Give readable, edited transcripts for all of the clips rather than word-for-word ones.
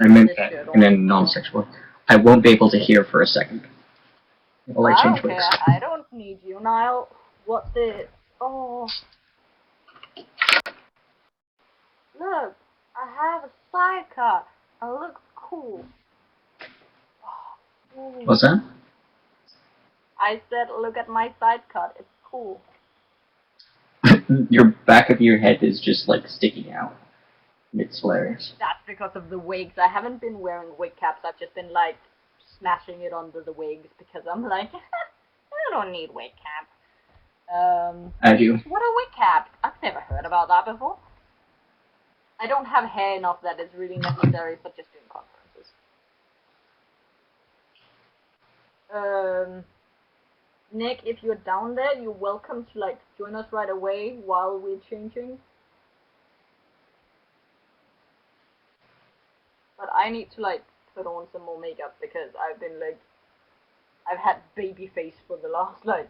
I meant that in a non-sexual way. I won't be able to hear for a second. While I change wigs. I don't need you, Niall. What's this? Oh. Look, I have a sidecar. I look cool. What's that? I said, look at my sidecar. It's cool. Your back of your head is just like sticking out. It's hilarious. That's because of the wigs. I haven't been wearing wig caps. I've just been like smashing it under the wigs because I'm like, I don't need wig caps. I do. What a wig cap? I've never heard about that before. I don't have hair enough that is really necessary for just doing conferences. Nick, if you're down there, you're welcome to like join us right away while we're changing. But I need to like put on some more makeup because I've been like, I've had baby face for the last like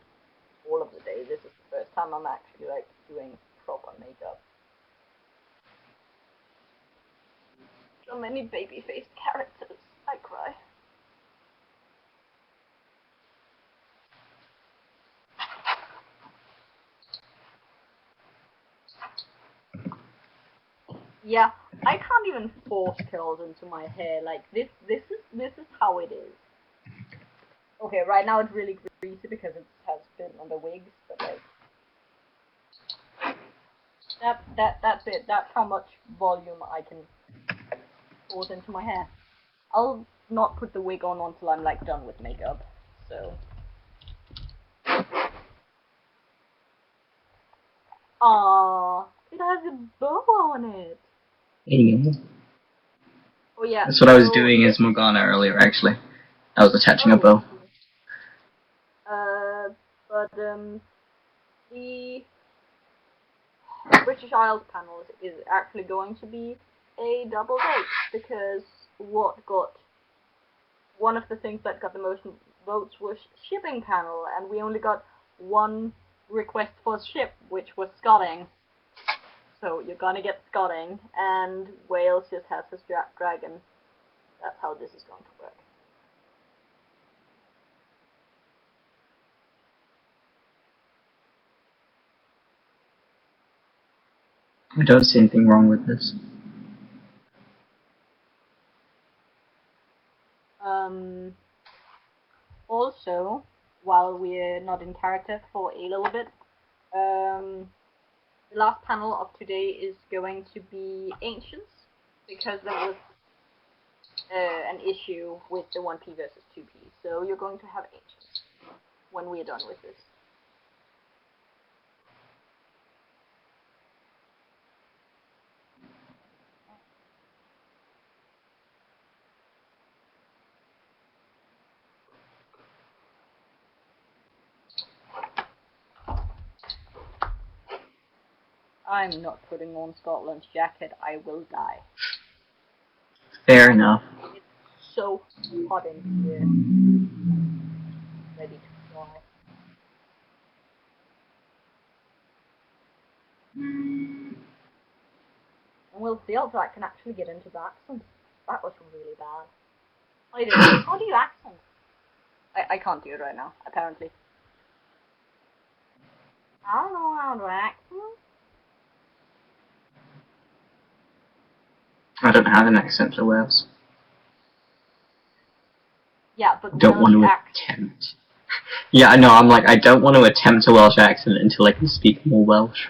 all of the day. This is the first time I'm actually like doing proper makeup. So many baby faced characters. I cry. Yeah, I can't even force curls into my hair. Like this is how it is. Okay, right now it's really greasy because it has been on the wigs, but like that's it. That's how much volume I can force into my hair. I'll not put the wig on until I'm like done with makeup. So. Aww, it has a bow on it. Anyway. Oh yeah. That's what I was doing as Morgana earlier, actually. I was attaching a bow. But the British Isles panel is actually going to be a double date because one of the things that got the most votes was shipping panel, and we only got one request for ship, which was Scotting. So you're gonna get Scotting, and Wales just has his dragon. That's how this is going to work. I don't see anything wrong with this. Also, while we're not in character for a little bit, the last panel of today is going to be Ancients, because there was an issue with the 1P versus 2P. So you're going to have Ancients when we're done with this. I'm not putting on Scotland's jacket. I will die. Fair enough. It's so hot in here. Ready to fly. And we'll see if I can actually get into the accent. That was really bad. How do you accent? I can't do it right now, apparently. I don't know how to accent. I don't have an accent for Wales. Yeah, but don't want to attempt. Yeah, no, I'm like, I don't want to attempt a Welsh accent until I can speak more Welsh.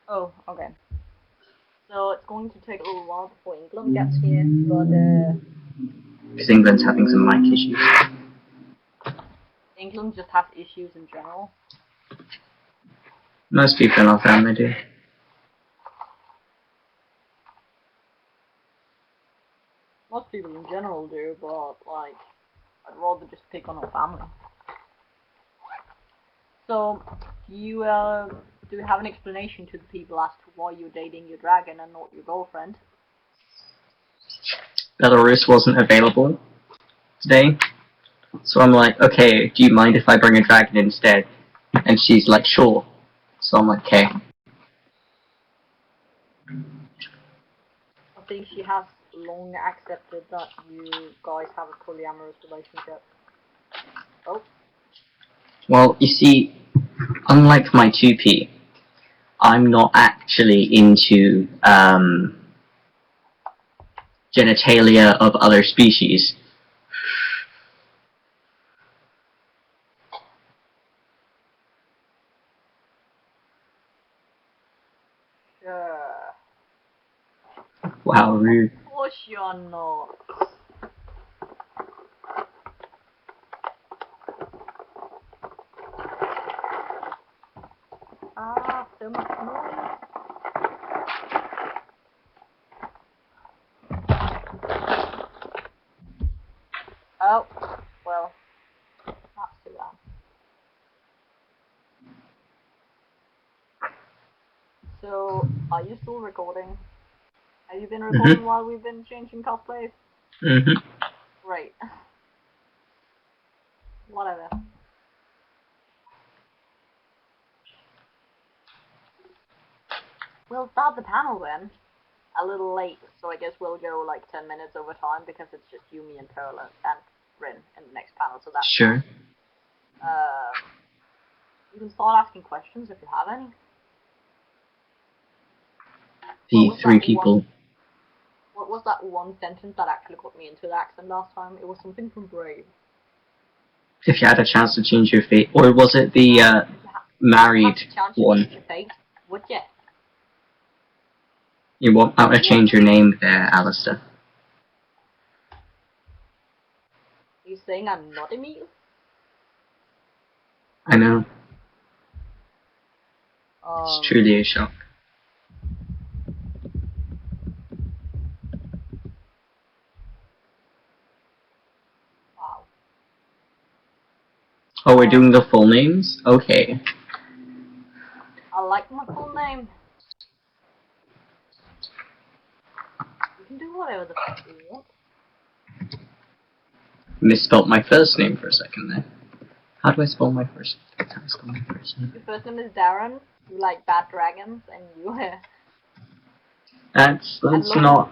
Oh, okay. So it's going to take a little while before England gets here, but because England's having some mic issues. England just has issues in general. Most people in our family do. Most people in general do, but like, I'd rather just pick on our family. So, do you have an explanation to the people as to why you're dating your dragon and not your girlfriend? Belarus wasn't available today. So I'm like, okay, do you mind if I bring a dragon instead? And she's like, sure. So I'm like, okay. I think she has long accepted that you guys have a polyamorous relationship. Oh, Well, you see, unlike my 2P, I'm not actually into genitalia of other species. sure. Wow, rude. Of course you're not. Ah, so much noise. Oh, well, that's too bad. So, are you still recording? Have you been recording while we've been changing cosplays? Mm-hmm. Great. Whatever. We'll start the panel then. A little late, so I guess we'll go like 10 minutes over time because it's just you, me, and Pearl and Rin in the next panel, so that's Sure. you can start asking questions if you have any. The three people. What was that one sentence that actually got me into the accent last time? It was something from Brave. If you had a chance to change your fate, or was it the married one? Your fate, would you? You want to change your name there, Alistair. Are you saying I'm not a me? I know. It's truly a shock. Wow. Oh, we're doing the full names? Okay. I like my full name. You can do whatever the fuck you want. Misspelt my first name for a second there. How do I spell my first name? How do I spell my first name? Your first name is Darren. You like bad dragons, and you That's not.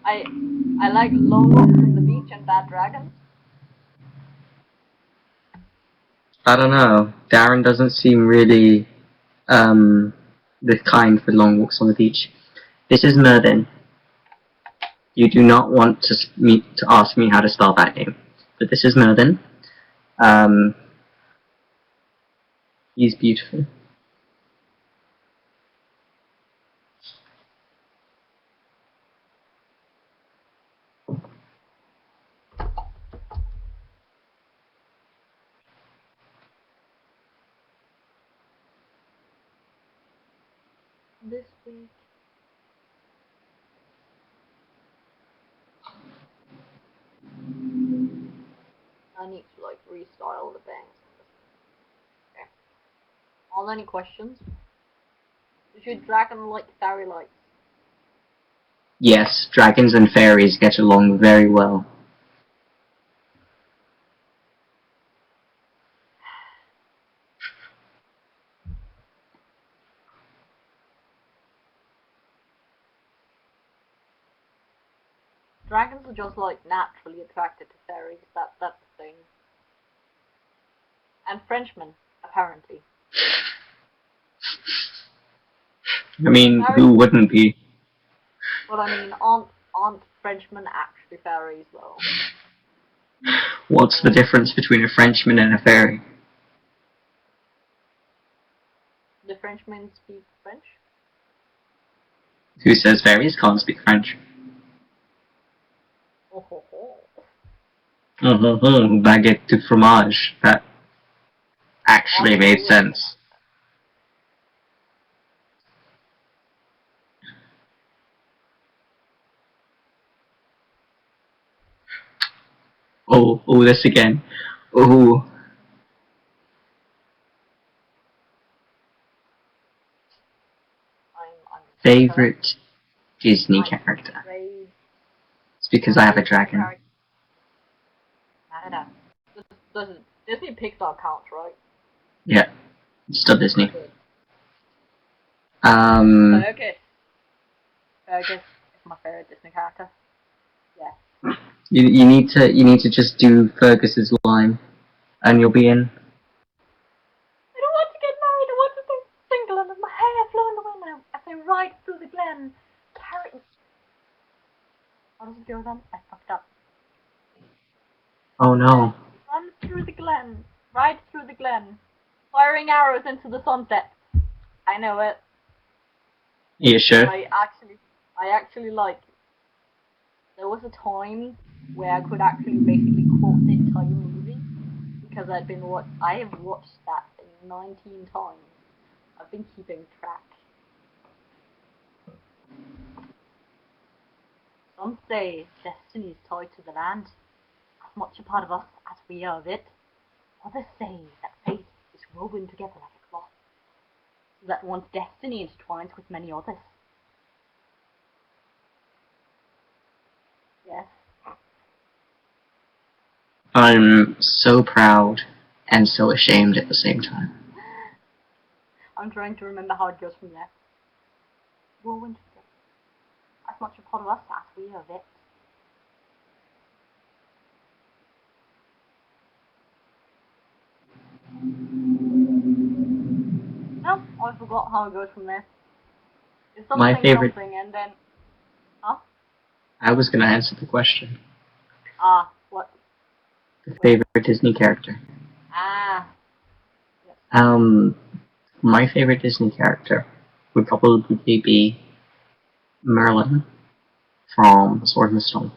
I like long walks on the beach and bad dragons. I don't know. Darren doesn't seem really the kind for long walks on the beach. This is Mervin. You do not want to ask me how to spell that name, but this is Mervin. He's beautiful. This week. I need to like restart all the banks. Okay. All any questions? Does your dragon like fairy lights? Yes, dragons and fairies get along very well. Dragons are just like naturally attracted to fairies. That's the thing. And Frenchmen, apparently. I mean, who wouldn't be? But I mean, aren't Frenchmen actually fairies though? What's the difference between a Frenchman and a fairy? The Frenchmen speak French? Who says fairies can't speak French? Oh ho ho. Baguette de fromage. That actually made sense. Oh, this again. Oh. I'm Favorite Disney character. It's because I have a dragon. I don't. Does Disney Pixar count, right? Yeah, it's still Disney. Good. Um, Fergus. Fergus is my favorite Disney character. Yeah. you need to just do Fergus's line, and you'll be in. I don't want to get married. I want to stay single and let my hair flow in the wind as I ride through the glen. Carry. How does it go then? I fucked up. Oh no. Run through the glen. Ride through the glen. Firing arrows into the sunset. I know it. You sure? I actually like. There was a time where I could actually basically quote the entire movie because I have watched that 19 times. I've been keeping track. Some say destiny is tied to the land, as much a part of us as we are of it. Others say that fate is woven together like a cloth, so that one's destiny intertwines with many others. Yes. I'm so proud and so ashamed at the same time. I'm trying to remember how it goes from there. Woven together, as much a part of us as we are of it. No, I forgot how it goes from there. It's something, My favorite. something, and then... Huh? I was gonna answer the question. What? The favorite Disney character. Ah. Um, my favorite Disney character would probably be Merlin from Sword and the Stone.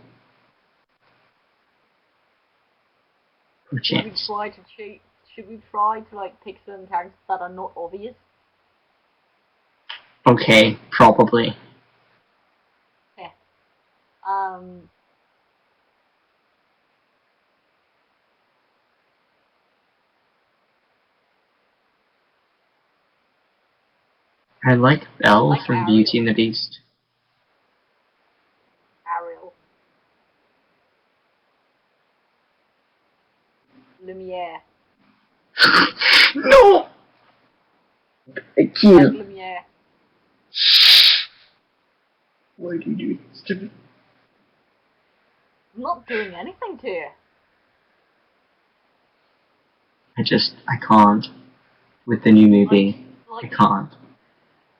For Should we chance. try to cheat? Should we try to like pick certain characters that are not obvious? Okay, probably. Yeah. Um. I like Belle Like from Ariel. Beauty and the Beast. Ariel. Lumiere. No! I Like can't. Lumiere. Why do you do this to me? I'm not doing anything to you. I can't. With the new movie, I can't.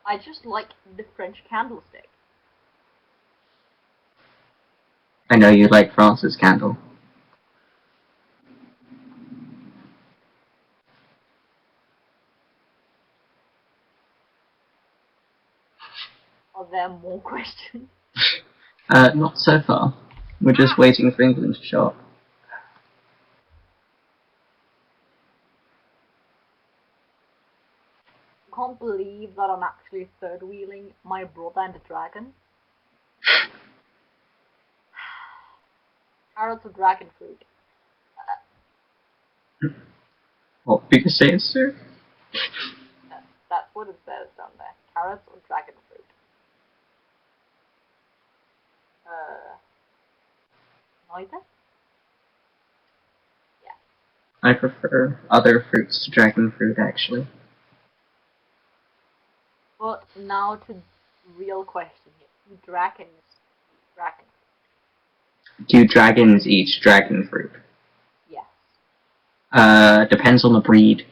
I just like the French candlestick. I know you like Francis Candle. Are there more questions? Not so far. We're just waiting for England to show up. I can't believe that I'm actually third wheeling my brother and the dragon. Carrots or dragon fruit? What big you say, sir? That's what it says down there. Carrots or dragon fruit? Neither? Yeah. I prefer other fruits to dragon fruit, actually. But now to the real question here. Do dragons dragon fruit? Do dragons eat dragon fruit? Yes. Depends on the breed.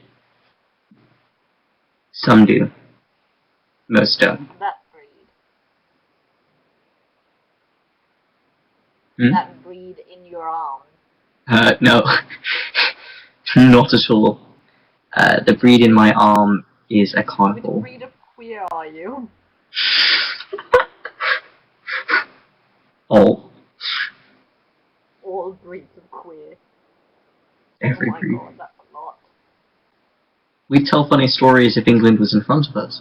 Some do. Most don't. That breed. Hmm? That breed in your arm. No. Not at all. The breed in my arm is a Which carnival. breed of queer are you? All. All breeds of queer. Every Oh my breed. god, that's a lot. We'd tell funny stories if England was in front of us.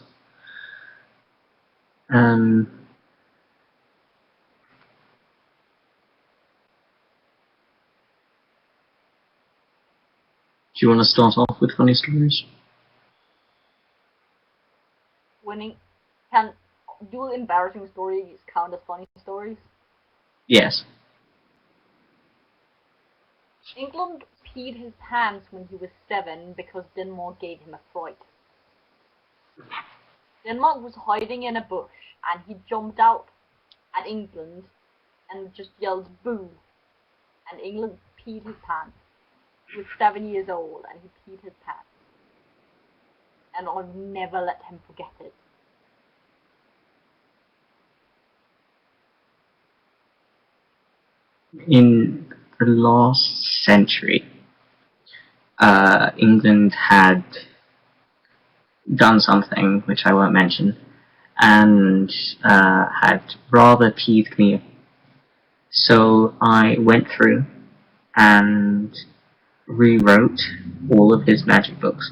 Do you want to start off with funny stories? Do embarrassing stories count as funny stories? Yes. England peed his pants when he was 7 because Denmark gave him a fright. Denmark was hiding in a bush and he jumped out at England and just yelled boo, and England peed his pants. He was 7 years old and he peed his pants. And I'll never let him forget it. In the last century, England had done something which I won't mention, and had rather peeved me. So I went through and rewrote all of his magic books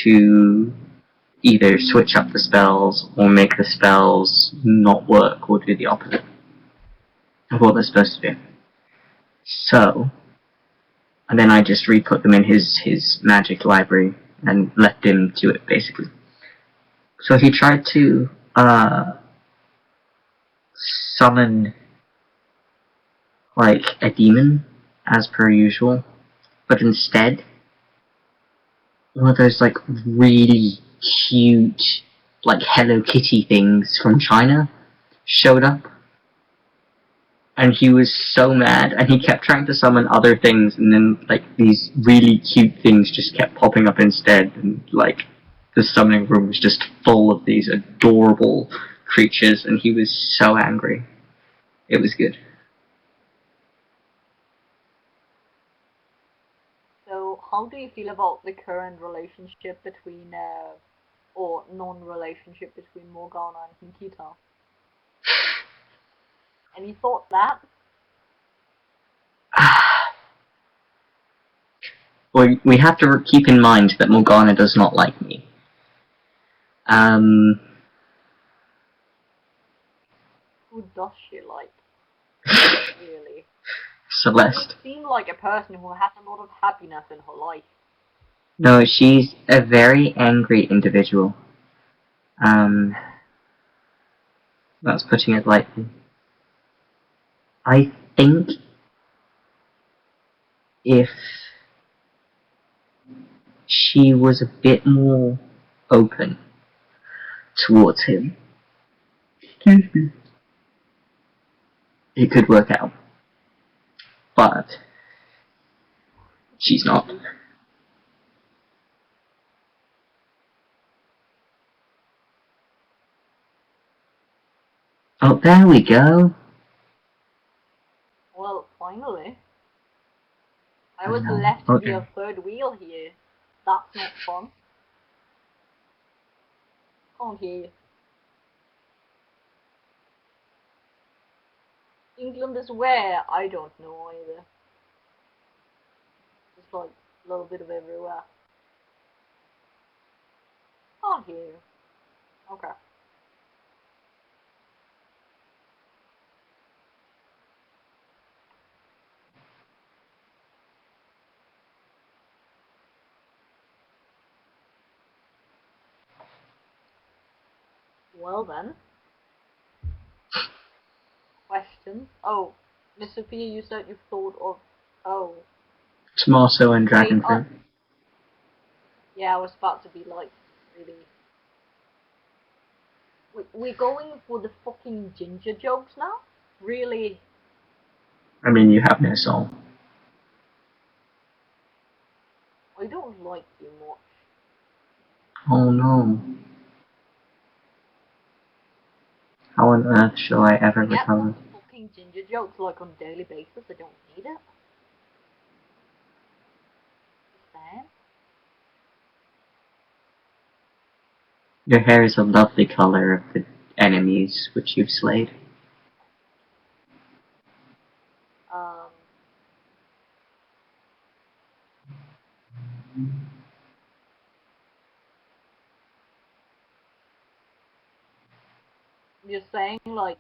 to either switch up the spells or make the spells not work or do the opposite of what they're supposed to do. So, and then I just re-put them in his magic library and left him to it, basically. So he tried to summon like a demon, as per usual, but instead one of those like really cute like Hello Kitty things from China showed up, and he was so mad, and he kept trying to summon other things, and then like these really cute things just kept popping up instead, and like the summoning room was just full of these adorable creatures, and he was so angry. It was good. So, how do you feel about the current relationship between, or non-relationship between Morgana and Nikita? Any thoughts that? We have to keep in mind that Morgana does not like me. Who does she like? Really? Celeste. She seems like a person who has a lot of happiness in her life. No, she's a very angry individual. That's putting it lightly. I think if she was a bit more open towards him, excuse me, it could work out. But she's not. Oh, there we go. Well, finally. I was left to be a third wheel here. That's not fun. Can't hear you. England is where? I don't know either. Just like a little bit of everywhere. Can't hear you. Okay. Well then. Questions? Oh, Miss Sophia, you said you thought of... Oh. Tomato and dragon fruit. Yeah, I was about to be like, really... We're going for the fucking ginger jokes now? Really? I mean, you have no soul. I don't like you much. Oh no. How on earth shall I ever recover? Fucking ginger jokes like on a daily basis. I don't need it. Sam? Your hair is a lovely color of the enemies which you've slayed. Um... You're saying, like,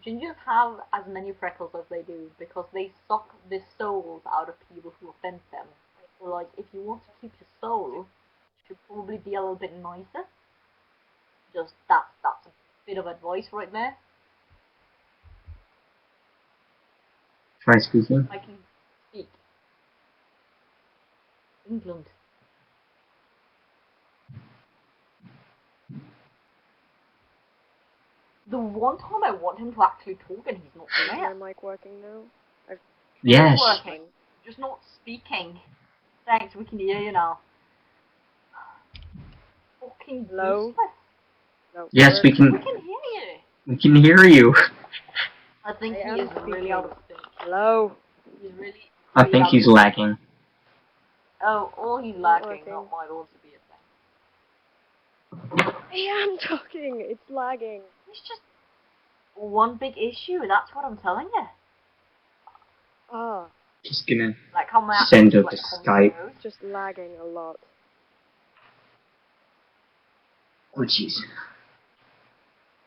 gingers have as many freckles as they do because they suck the souls out of people who offend them. So, like, if you want to keep your soul, you should probably be a little bit nicer. Just that's a bit of advice right there. Try speaking. I can speak. England. The one time I want him to actually talk and he's not Is doing my it. mic working now? Yes. It's working. Just not speaking. Thanks, we can hear you now. Fucking Hello? useless. No. Yes, we We can. can hear you. We can hear you. I think I he am is really out of speaking. sync. Hello? He's really. I really think out he's of sync. lagging. Oh, all he's Not lacking. working. That might also be a thing. I am talking! It's lagging. It's just one big issue. That's what I'm telling you. Ah, Just gonna Like how my send actual, over like, Skype. goes. it's just lagging a lot. Oh jeez.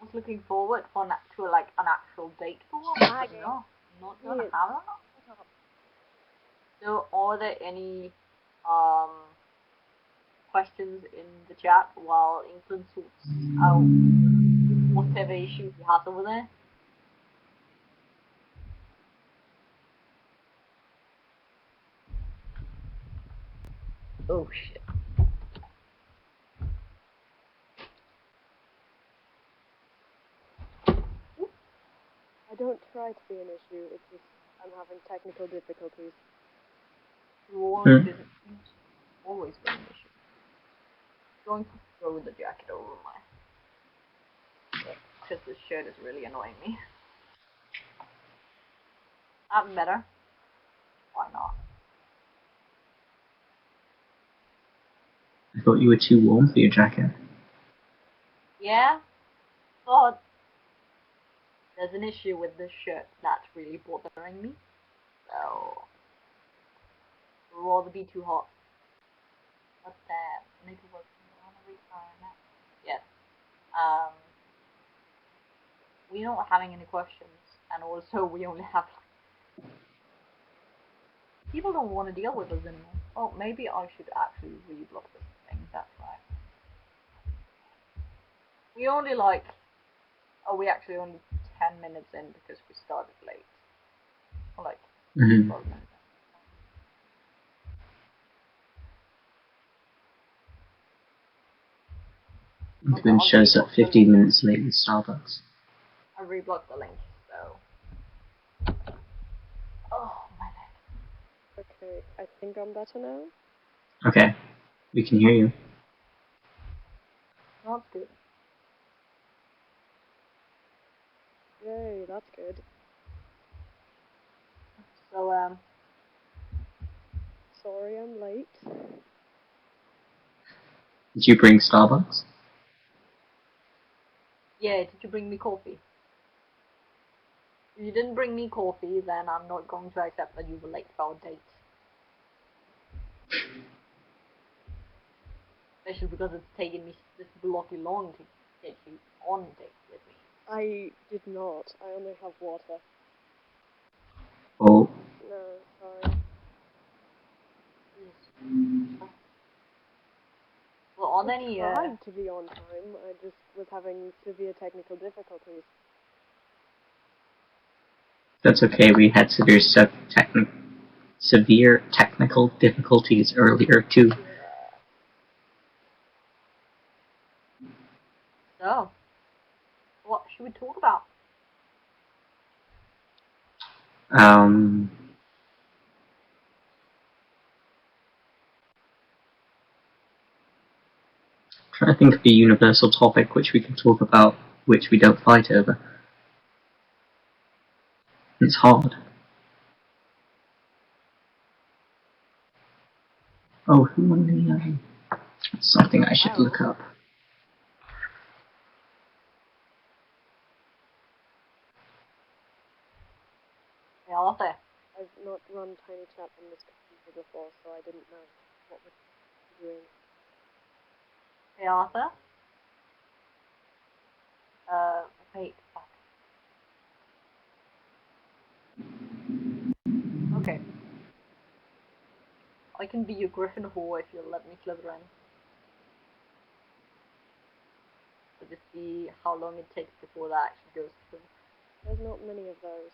I was looking forward for an actual, like, an actual date for one. Lagging. No, not gonna Yes. have that. Shut up. So, are there any questions in the chat while England sorts out whatever issue he has over there? Oh shit. I don't try to be an issue, it's just I'm having technical difficulties. Always been an issue. Going to throw the jacket over my because this shirt is really annoying me. I'm better. Why not? I thought you were too warm for your jacket. Yeah, but there's an issue with this shirt that's really bothering me. So, I'd rather be too hot. What's that? Need to work on a requirement. Yes. We're not having any questions, and also we only have. People don't want to deal with us anymore. Oh, maybe I should actually reblock this thing. That's right. We only like. Oh, we actually only 10 minutes in because we started late. Or like 12 minutes. It even shows up 15 minutes late in Starbucks. I reblocked the link, so. Oh, my neck. Okay, I think I'm better now. Okay, we can hear you. That's good. Yay, that's good. So, Sorry I'm late. Did you bring Starbucks? yeah, did you bring me coffee? If you didn't bring me coffee, then I'm not going to accept that you were late for our date. Especially because it's taken me this blocky long to get you on a date with me. I did not. I only have water. Oh, No, sorry. Well, on I any, tried to be on time, I just was having severe technical difficulties. that's okay. We had severe technical difficulties earlier too. So, what should we talk about? Trying to think of a universal topic which we can talk about, which we don't fight over. It's hard. Oh, who won the? Something I should look up. Yeah, Arthur. I've not run Tiny Chat on this computer before, so I didn't know what we're doing. Hey, Arthur. Wait, fuck. Okay. I can be your Griffin whore if you'll let me slither in. So just see how long it takes before that actually goes through. There's not many of those.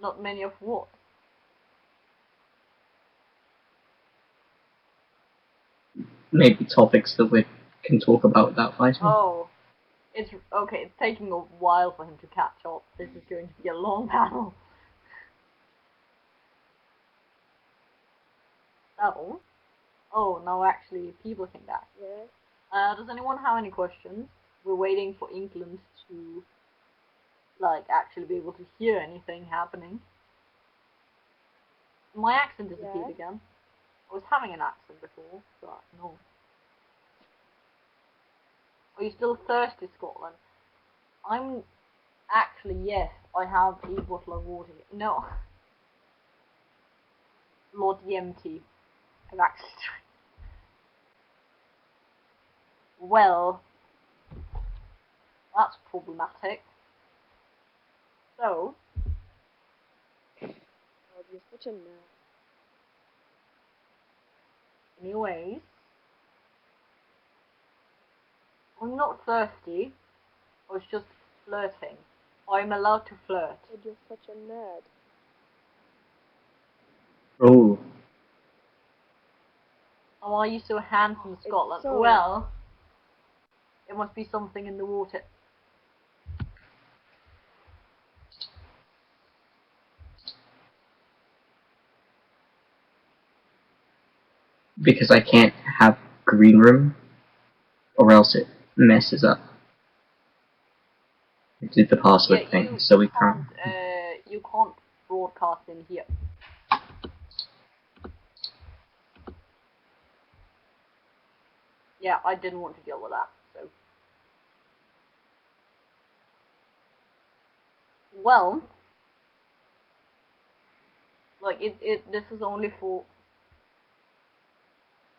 Not many of what? Maybe topics that we can talk about without fighting. Oh. It's okay, it's taking a while for him to catch up. This is going to be a long panel. So, oh, now actually people came back. Yeah. Does anyone have any questions? We're waiting for England to, like, actually be able to hear anything happening. My accent disappeared Yeah. again. I was having an accent before, but no. Are you still thirsty, Scotland? I'm actually, yes, I have a bottle of water. No. Lord Yemty. I've actually tried. Well, that's problematic. So, God, you're such a nerd. anyways, I'm not thirsty. I was just flirting. I'm allowed to flirt. God, you're such a nerd. Oh, Oh, are you so handsome, It's Scotland? so- Well, it must be something in the water. because I can't have green room, or else it messes up. I did the password Yeah, thing, so we can't. you can't broadcast in here. Yeah, I didn't want to deal with that, so. Well, like, this is only for,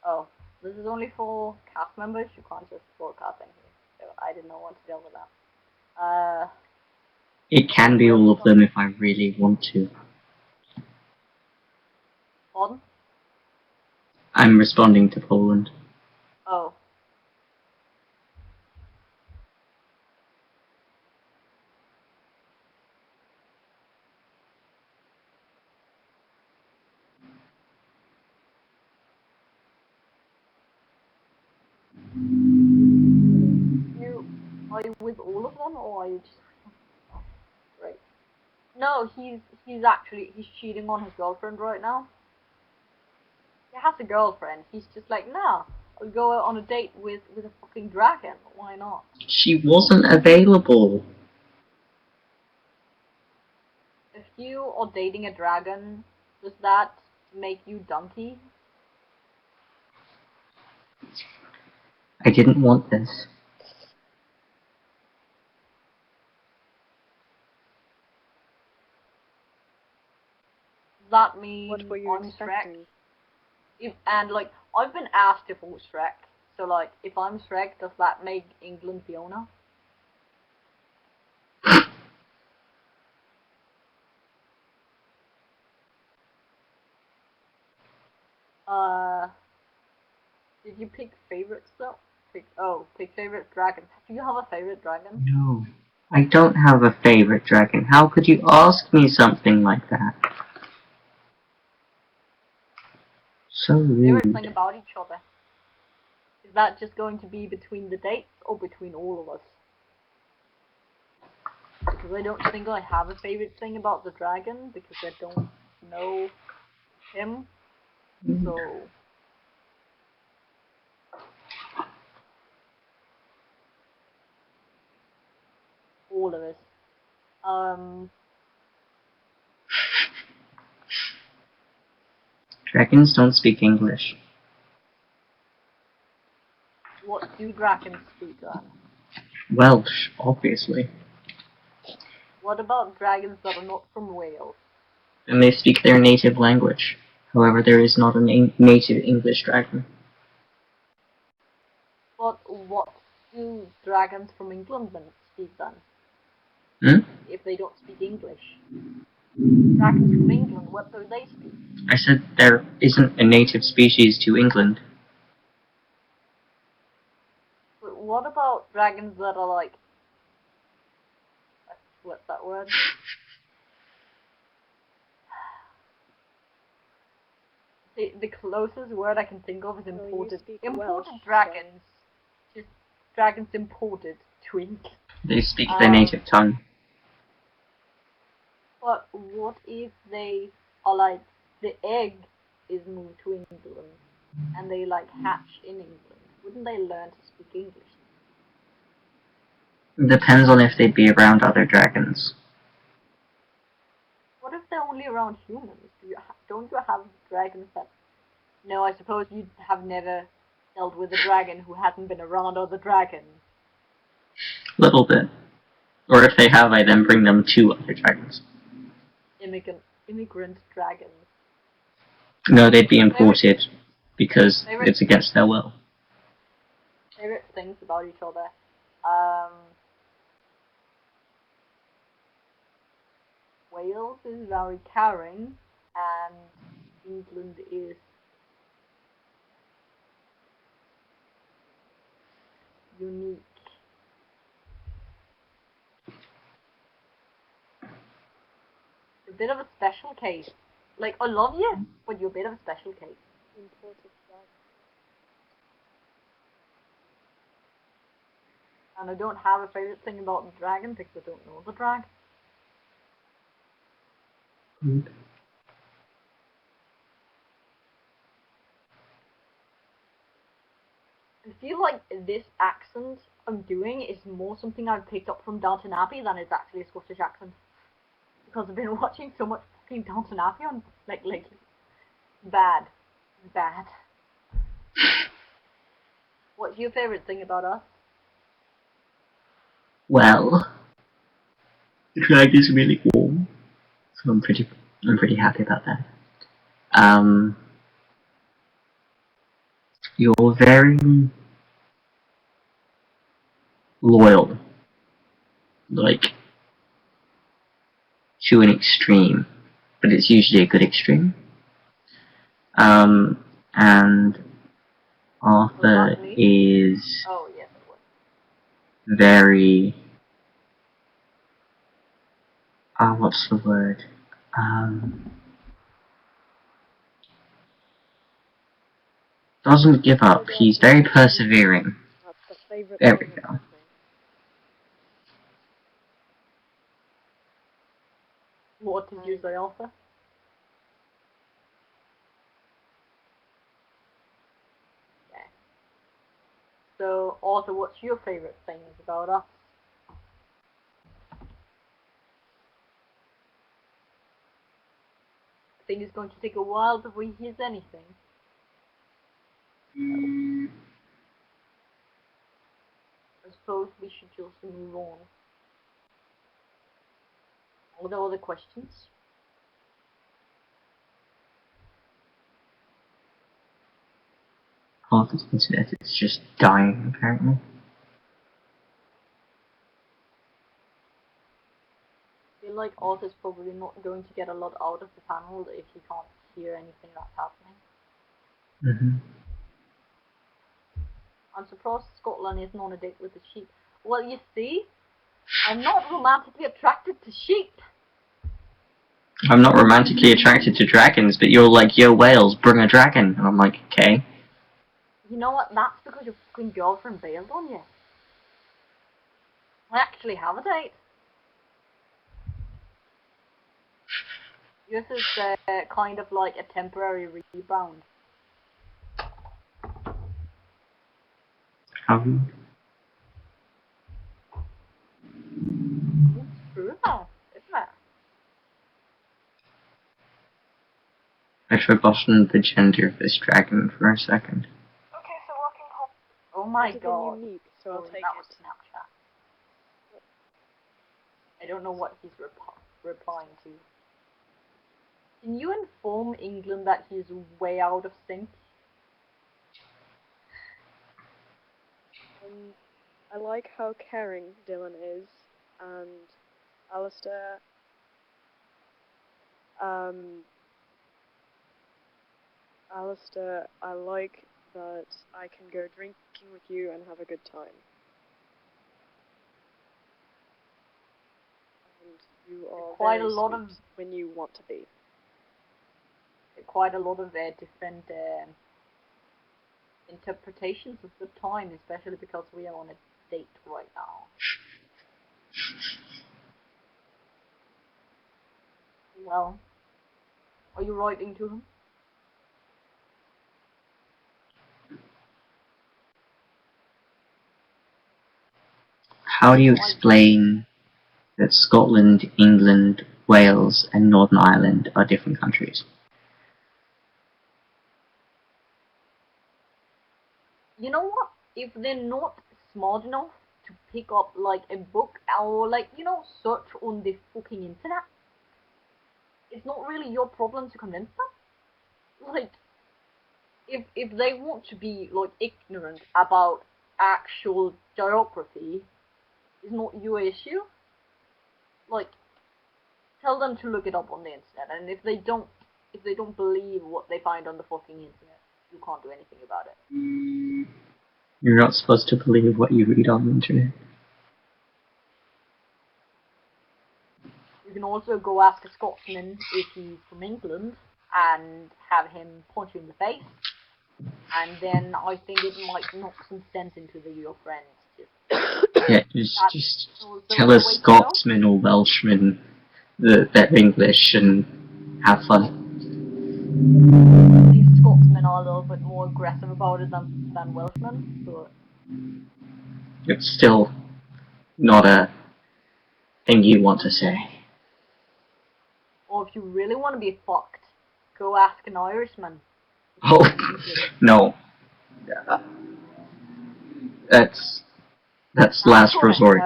oh, this is only for cast members, you can't just broadcast in here, so I did not want to deal with that. It can be all of them if I really want to. Pardon? I'm responding to Poland. Oh. Are you with all of them, or are you just... Right. No, he's cheating on his girlfriend right now. He has a girlfriend. He's just like, nah, I'll go on a date with a fucking dragon. Why not? She wasn't available. If you are dating a dragon, does that make you donkey? I didn't want this. Does that mean What were you I'm Shrek? expecting? And like, I've been asked if I'm Shrek. So like, if I'm Shrek, does that make England Fiona? Did you pick favorites though? Pick favorite dragon. Do you have a favorite dragon? No. I don't have a favorite dragon. How could you ask me something like that? So Favorite rude. thing about each other? Is that just going to be between the dates or between all of us? Because I don't think I have a favorite thing about the dragon because I don't know him. So all of us. Dragons don't speak English. What do dragons speak then? Welsh, obviously. What about dragons that are not from Wales? And they speak their native language. However, there is not a native English dragon. But what do dragons from England then speak then? Hmm? If they don't speak English? Dragons from England, what do they speak? I said there isn't a native species to England. But what about dragons that are like... What's that word? The closest word I can think of is you imported. speak Imported Welsh, dragons. Just dragons imported to England. They speak their native tongue. But what if they are like, the egg is moved to England and they like hatch in England? Wouldn't they learn to speak English? Depends on if they'd be around other dragons. What if they're only around humans? Don't you have dragons that... No, I suppose you have never dealt with a dragon who hasn't been around other dragons. Little bit. Or if they have, I then bring them to other dragons. Immigrant dragons. No, they'd be imported because it's against their will. Favorite things about each other. Wales is very caring, and England is unique. A bit of a special case. Like, I love you, but you're a bit of a special case. Imported dragon. And I don't have a favorite thing about the dragon because I don't know the dragon. I feel like this accent I'm doing is more something I've picked up from Downton Abbey than it's actually a Scottish accent. Because I've been watching so much fucking Downton Abbey on, like, lately. Bad. Bad. What's your favourite thing about us? Well, the drag is really warm, so I'm pretty happy about that. You're very loyal, like, to an extreme, but it's usually a good extreme. And Arthur is Oh, yes, it was. very, what's the word? Doesn't give up. He's very persevering. That's the favourite There we thing go. about me. What did you say, Arthur? Yeah. So, Arthur, what's your favourite things about us? I think it's going to take a while before he hears anything. I suppose we should just move on. Are there other questions? Arthur's internet is just dying, apparently. I feel like Arthur's probably not going to get a lot out of the panel if he can't hear anything that's happening. I'm surprised Scotland isn't on a date with the sheep. Well, you see, I'm not romantically attracted to sheep. I'm not romantically attracted to dragons, but you're like, yo, Wales, bring a dragon. And I'm like, okay. You know what? That's because your fucking girlfriend bailed on you. I actually have a date. This is kind of like a temporary rebound. It's true though, isn't it? I'd forgotten the gender of this dragon for a second. Okay, so walking home. Oh my Better god. than unique, so I'll take that was it. Snapchat. I don't know what he's replying to. Can you inform England that he's way out of sync? I like how caring Dylan is, and Alistair, I like that I can go drinking with you and have a good time. And you are Quite very a lot sweet of... when you want to be. quite a lot of different interpretations of the time, especially because we are on a date right now. Well, are you writing to him? How do you explain that Scotland, England, Wales, and Northern Ireland are different countries? You know what? If they're not smart enough to pick up like a book or like, you know, search on the fucking internet, it's not really your problem to convince them. Like, if they want to be like ignorant about actual geography, it's not your issue. Like, tell them to look it up on the internet, and if they don't believe what they find on the fucking internet, you can't do anything about it. You're not supposed to believe what you read on the internet. You can also go ask a Scotsman if he's from England and have him punch you in the face, and then I think it might knock some sense into your friends. Yeah, just tell a Scotsman or Welshman that they're English and have fun. I think Scotsmen are a little bit more aggressive about it than Welshmen, but It's still not a thing you want to say. or if you really want to be fucked, go ask an Irishman. Oh, no. That's last resort.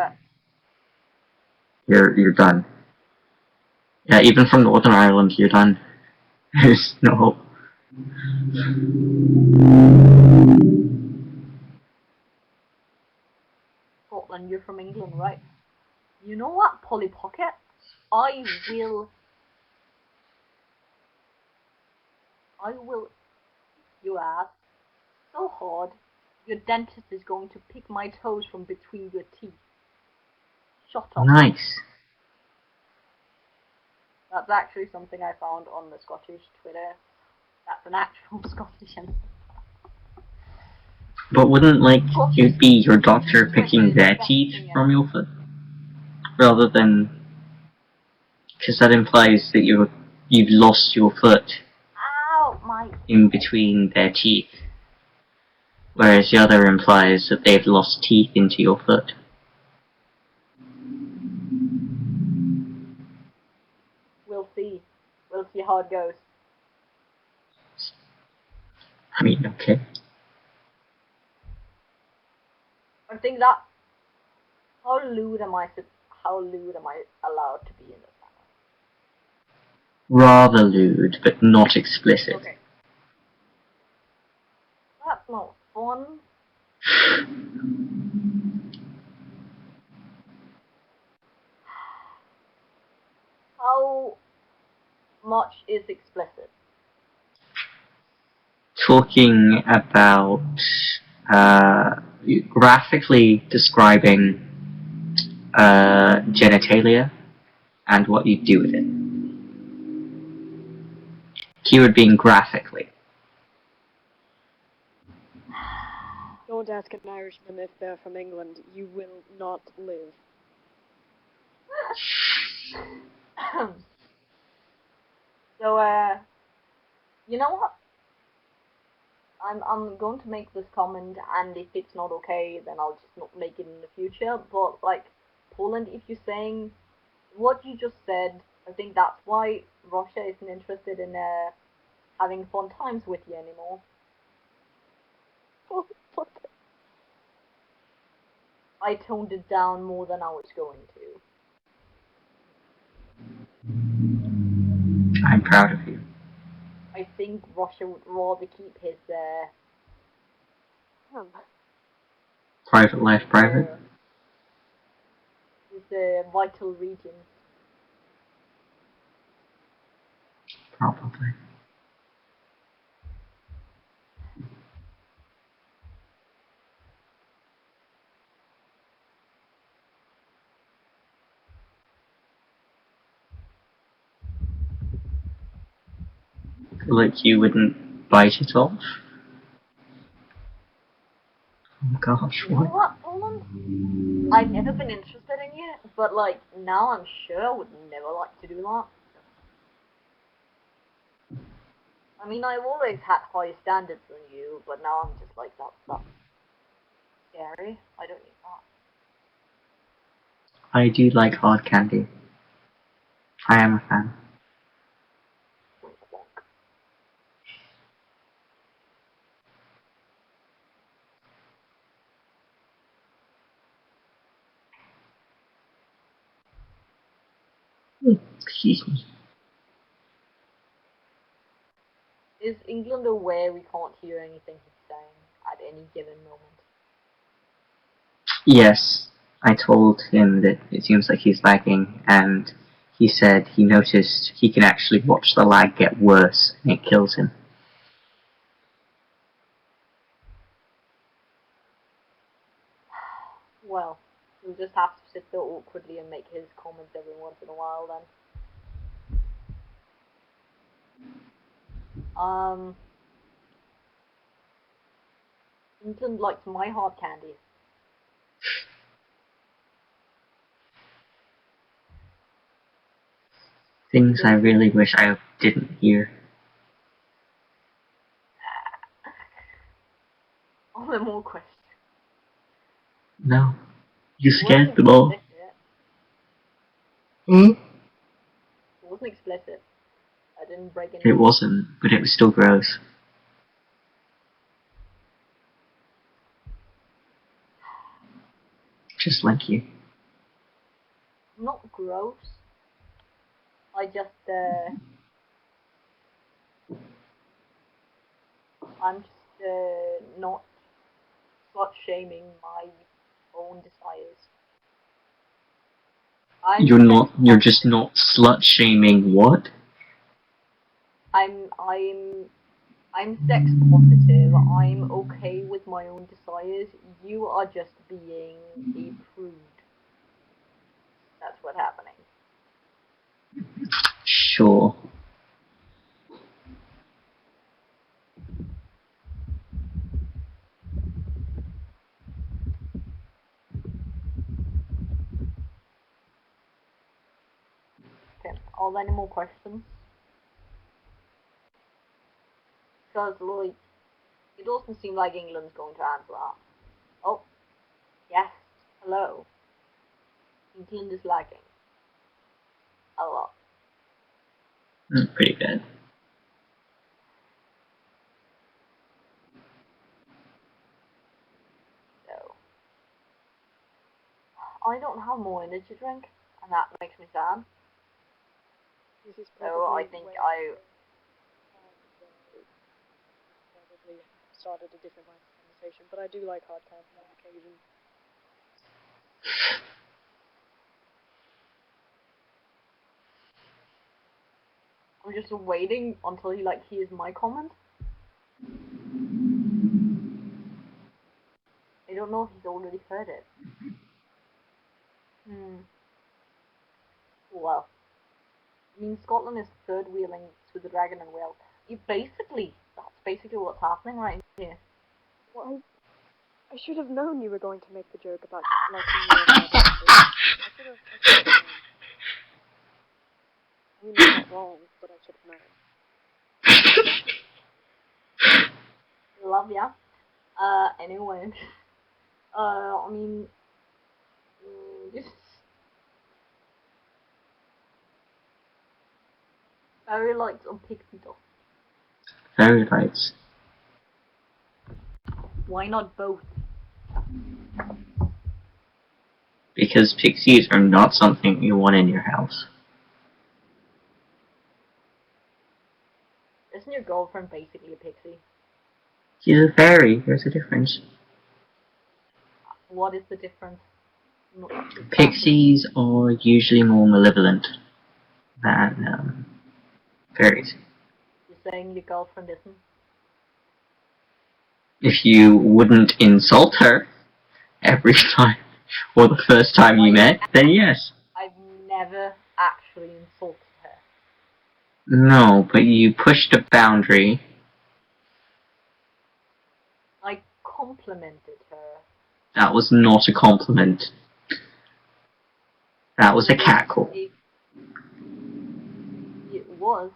You're done. Yeah, even from Northern Ireland, you're done. There's no hope. Scotland, you're from England, right? You know what, Polly Pocket? I will your ass so hard, your dentist is going to pick my toes from between your teeth. Shut up. Nice. That's actually something I found on the Scottish Twitter. That's an actual Scottish answer. But wouldn't, like, it be your doctor picking their teeth from your foot? Rather than... Because that implies that you've lost your foot in between their teeth. Whereas the other implies that they've lost teeth into your foot. We'll see. We'll see how it goes. I mean, okay. I think that... How lewd am I allowed to be in this channel? Rather lewd, but not explicit. Okay. That's not fun. How much is explicit? Talking about graphically describing genitalia and what you do with it. Keyword being graphically. Don't ask an Irishman if they're from England. You will not live. So, you know what? I'm going to make this comment, and if it's not okay, then I'll just not make it in the future. But like, Poland, if you're saying what you just said, I think that's why Russia isn't interested in having fun times with you anymore. I toned it down more than I was going to. I'm proud of you. I think Russia would rather keep his private life private. His vital regions. Probably. Like you wouldn't bite it off? Oh gosh, You know what? what, Poland? I've never been interested in you, but like now I'm sure I would never like to do that. I mean, I've always had higher standards than you, but now I'm just like, that's scary. I don't need that. I do like hard candy. I am a fan. Wonk wonk. Excuse me. Is England aware we can't hear anything he's saying at any given moment? Yes, I told him that it seems like he's lagging, and he said he noticed he can actually watch the lag get worse, and it kills him. Well, we'll just have to sit there awkwardly and make his comments every once in a while then. England likes my hard candy. Things I really wish I didn't hear. Are there more questions? No. You It wasn't scared them all. explicit. Hmm? It wasn't explicit. I didn't break any It rules. wasn't, but it was still gross. Just like you. Not gross. I just, I'm just, not slut shaming my own desires. You're just not slut shaming what? I'm sex positive. I'm okay with my own desires. You are just being a prude. That's what's happening. Sure. Okay. Are there any more questions? Because, like, it doesn't seem like England's going to answer that. Oh, yes. Hello. England is lagging. A lot. Pretty good. So, I don't have more energy drink, and that makes me sad. This is So, I probably think where I... probably started a different line of conversation, but I do like hard candy on occasion. I'm just waiting until he, like, hears my comment. I don't know if he's already heard it. Well, I mean, Scotland is third wheeling to the Dragon and Whale. That's basically what's happening right here. Well, I should have known you were going to make the joke about liking your hard candy. I should have known. I mean, you're not wrong, but I should have known. Love ya. Anyway. I mean, this fairy lights on pixie dust. Very lights. Why not both? Because pixies are not something you want in your house. Isn't your girlfriend basically a pixie? She's a fairy, there's a difference. What is the difference? Pixies are usually more malevolent than fairies. You're saying your girlfriend isn't? If you wouldn't insult her every time, or the first time you met, then yes. I've never actually insulted her. No, but you pushed a boundary. I complimented her. That was not a compliment. That was a cackle. It was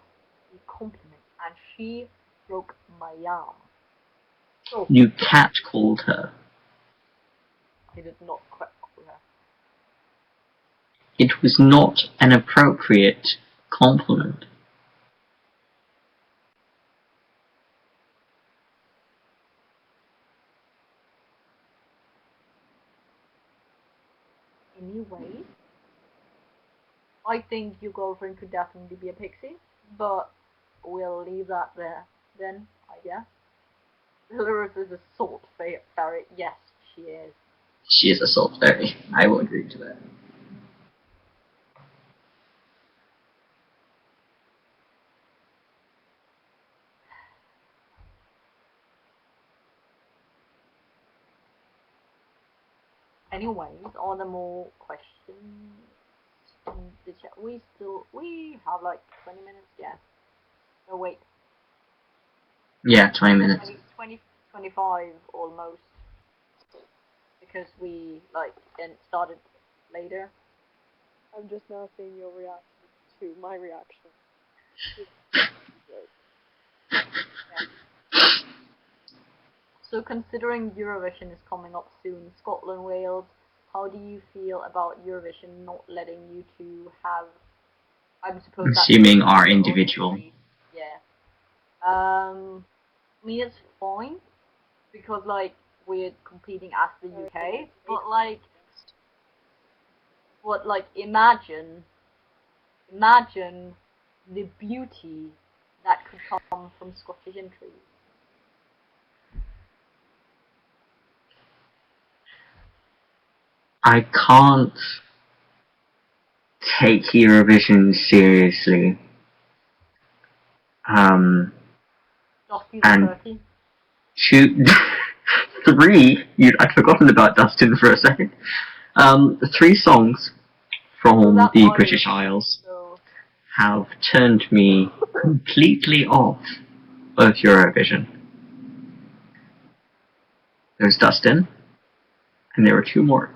a compliment, and she broke my arm. So You catcalled her. I did not quite call her. It was not an appropriate compliment. Anyway, I think your girlfriend could definitely be a pixie, but we'll leave that there then, I guess. Hilarious is a salt fairy. Yes, she is. She is a salt fairy. I will agree to that. Anyways, are there more questions in the chat? We have like 20 minutes, yeah. No, wait, Yeah, 20 minutes. 25 almost, because we like started later. I'm just now seeing your reaction to my reaction. So considering Eurovision is coming up soon, Scotland, Wales, how do you feel about Eurovision not letting you two have, I'm supposed that's Assuming our your own individual. entry. Yeah. I mean, it's fine, because like we're competing as the UK, but like imagine the beauty that could come from Scottish entries. I can't take Eurovision seriously. Dusty the And Turkey. shoot, I'd forgotten about Dustin for a second. 3 songs from That's the Irish, British Isles so have turned me completely off of Eurovision. There's Dustin, and there are 2 more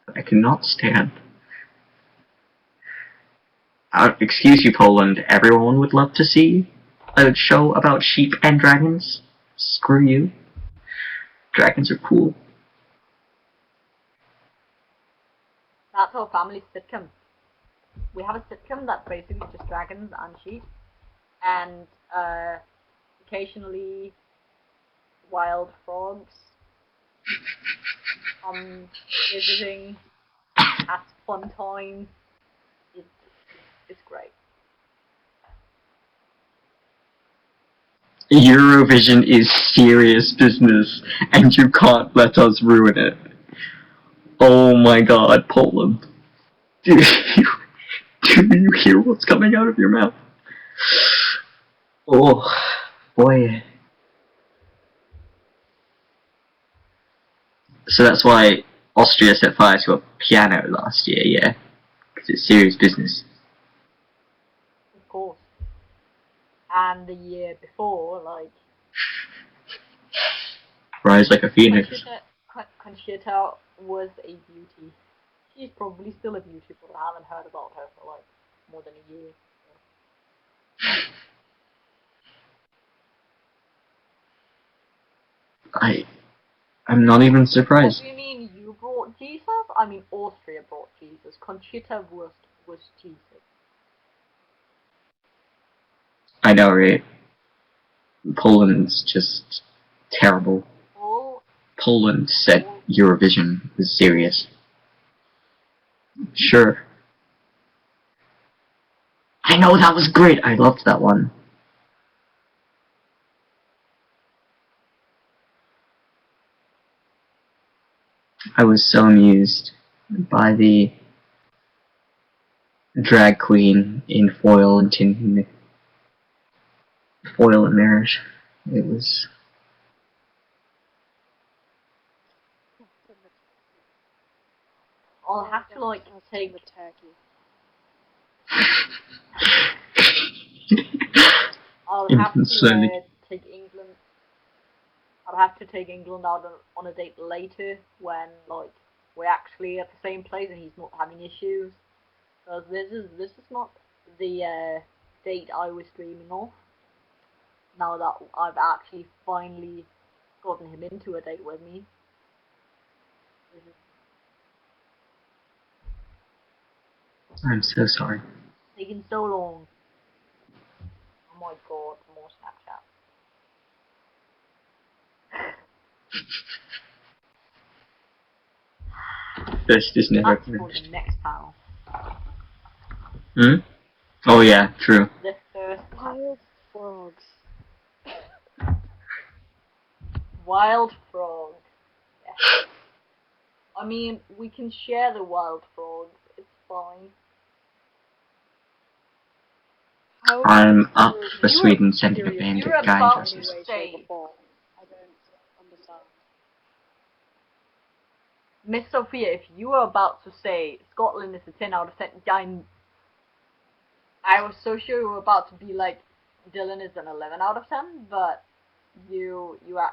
that I cannot stand. Excuse you, Poland, everyone would love to see a show about sheep and dragons. Screw you. Dragons are cool. that's our family sitcom. We have a sitcom that's basically just dragons and sheep, and occasionally wild frogs visiting at fun times. It's great. Eurovision is serious business, and you can't let us ruin it. Oh my god, Poland. Do you, do you hear what's coming out of your mouth? Oh, boy. So that's why Austria set fire to a piano last year, yeah? Because it's serious business. Of course. And the year before, like Rise like a phoenix. Conchita was a beauty. She's probably still a beauty, but I haven't heard about her for like more than a year. I'm not even What surprised. do you mean you brought Jesus? I mean Austria brought Jesus. Conchita was Jesus. I know, right? Poland's just terrible. All Poland said Eurovision was serious. Sure. I know, that was great. I loved that one. I was so amused by the drag queen in foil and foil and mirrors. It was. I'll have to like take the tacky. have England slowly. to take England. I'd have to take England out on a date later when like we're actually at the same place and he's not having issues. Because this is not the date I was dreaming of. Now that I've actually finally gotten him into a date with me. This is I'm so sorry. taking so long. Oh my god, more Snapchat. This is never That's for the finished. next panel. Hmm? Oh yeah, true. The first Wild frogs. wild frog. Yeah. I mean, we can share the wild frogs. It's fine. How I'm can up you- for You Sweden were sending a serious. band You of were guy about dresses. to anyway say, till the fall? I don't understand. Miss Sophia, if you were about to say Scotland is a 10 out of 10, I was so sure you were about to be like Dylan is an 11 out of 10, but you were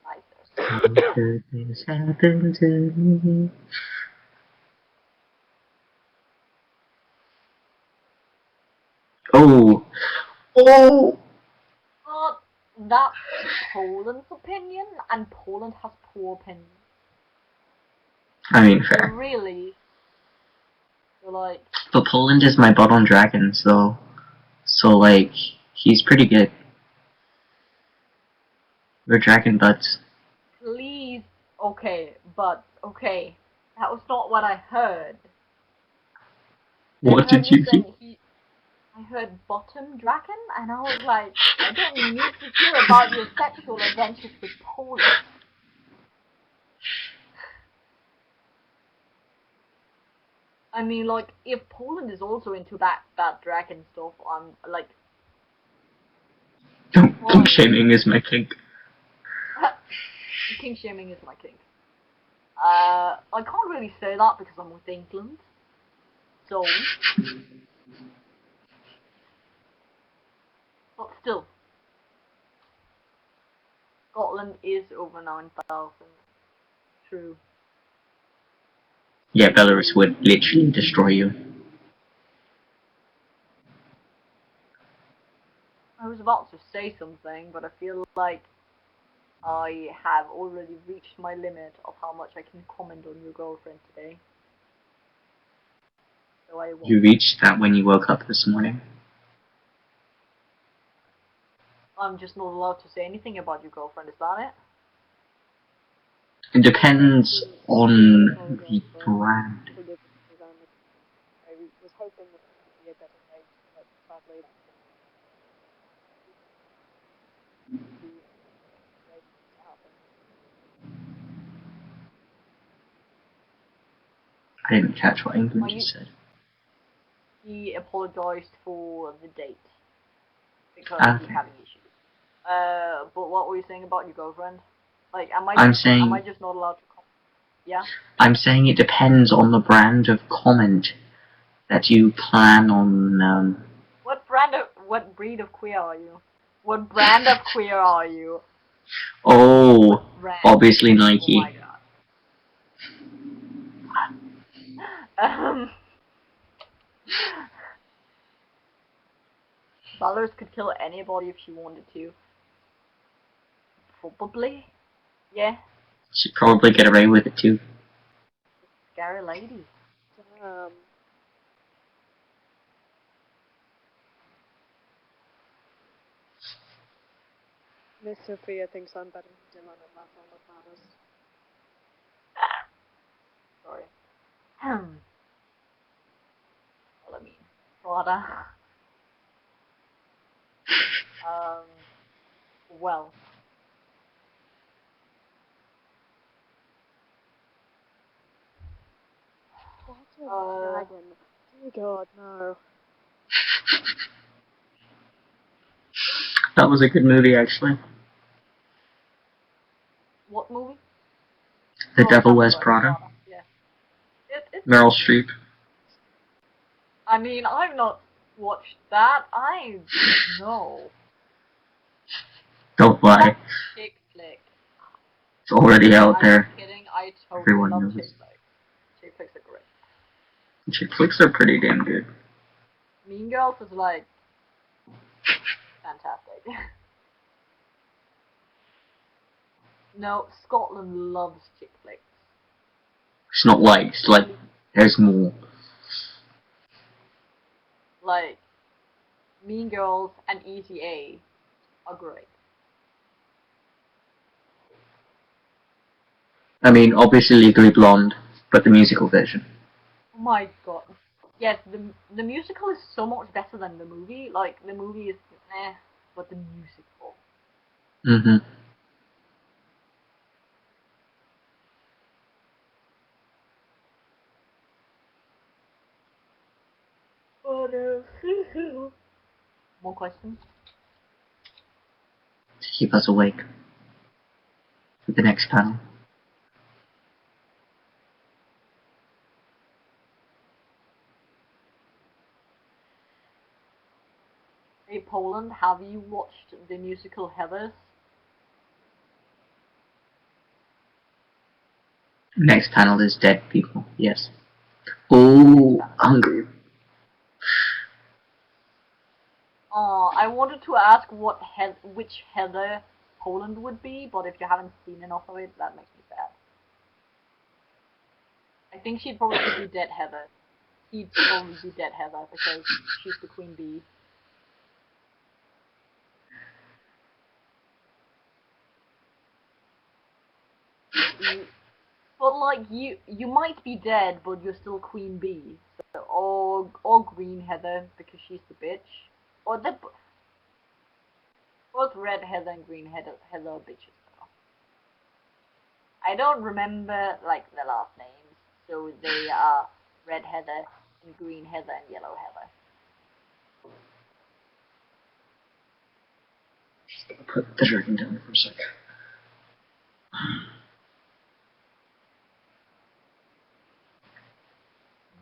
nicer. How could this happen to me? Oh! Oh! But that's Poland's opinion, and Poland has poor opinions. I mean, You're fair. really, you're like, But Poland is my butt on dragon, so like, he's pretty good. We're dragon butts. please, okay, but okay, that was not what I heard. What I heard did you you hear? saying I heard bottom dragon, and I was like, I don't need to hear about your sexual adventures with Poland. I mean, like, if Poland is also into that dragon stuff, I'm like, Don't fine. kink shaming is my kink. King shaming is my kink. I can't really say that because I'm with England. So, but still, Scotland is over 9,000. True. Yeah, Belarus would literally destroy you. I was about to say something, but I feel like I have already reached my limit of how much I can comment on your girlfriend today. So I won't. You reached that when you woke up this morning. I'm just not allowed to say anything about your girlfriend, is that it? It depends on the brand. Forgive me, Suzanne. I was hoping that it would be a better date, but sadly, that's not the way to happen. I didn't catch what England just said. He apologized for the date because Okay. he's having issues. But what were you saying about your girlfriend? Like, am I I'm just not allowed to comment? Yeah? I'm saying it depends on the brand of comment that you plan on. What breed of queer are you? What brand of queer are you? Oh, Brand. obviously Oh Nike. my god. Valorous could kill anybody if she wanted to. Probably. Yeah. She'd probably get away with it too. Scary lady. Damn. Miss Sophia thinks I'm better than Dylan, and that's all that matters. Sorry. Well, I mean, Prada. Well. Bottom dragon. Dear God, no. That was a good movie, actually. What movie? The Oh, Devil Wears Prada. Yeah. It's Meryl Streep. I mean, I'm not watched that? I no. Don't lie. Chick flick. It's already out I'm there. not kidding. I totally Everyone love knows. chick flicks. Chick flicks are great. Chick flicks are pretty damn good. Mean Girls is like fantastic. No, Scotland loves chick flicks. It's not like, it's like, there's more. Like, Mean Girls and Easy A are great. I mean, obviously Legally Blonde, but the musical version. Oh my god. Yes, the musical is so much better than the movie. Like, the movie is but the musical. Mm-hmm. But, more questions? To keep us awake for the next panel. Hey, Poland, have you watched the musical Heathers? Next panel is dead people. Yes. Oh, hungry. I wanted to ask which Heather Poland would be, but if you haven't seen enough of it, that makes me sad. I think she'd probably be dead Heather. He'd probably be dead Heather because she's the queen bee. But like you might be dead, but you're still queen bee. So, or green Heather because she's the bitch, or both red Heather and green Heather are bitches. Though. I don't remember like the last names, so they are red Heather and green Heather and yellow Heather. Put the dragon down for a sec.